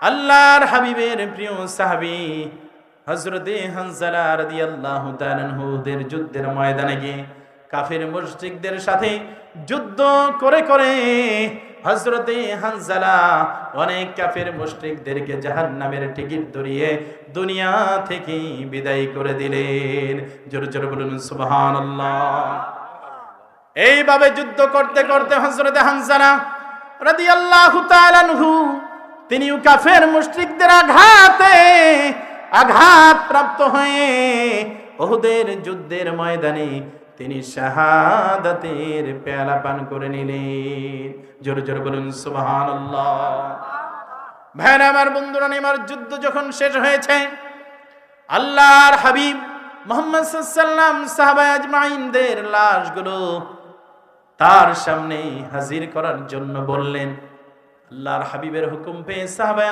আল্লাহর হাবিবের প্রিয় সাহাবী হযরতে হানজালা রাদিয়াল্লাহু তাআলা আনহুদের যুদ্ধের ময়দানে গিয়ে কাফির মুশরিকদের সাথে যুদ্ধ করে করে হযরতে হানজালা অনেক কাফির মুশরিকদেরকে জাহান্নামের টিকিট ধরিয়ে দুনিয়া থেকে বিদায় করে দিলেন। জোরে জোরে বলুন সুবহানাল্লাহ। এইভাবে যুদ্ধ করতে করতে হযরতে হানজালা রাদিয়াল্লাহু তাআলা আনহু তিনিও কাফের মুশরিকদের আঘাত প্রাপ্ত হয়ে উহুদের যুদ্ধের ময়দানে তিনি শাহাদাতের পেয়ালা পান করে নিলেন। জোরে জোরে বলুন সুবহানাল্লাহ। ভাইরা আমার, বন্ধুরা আমার, যুদ্ধ যখন শেষ হয়েছে আল্লাহর হাবিব মুহাম্মদ সাল্লাল্লাহু আলাইহি ওয়াসাল্লাম সাহাবা আজমাইনদের লাশগুলো তার সামনে হাজির করার জন্য বললেন। আল্লাহর হাবিবের হুকুম পেয়ে সাহাবা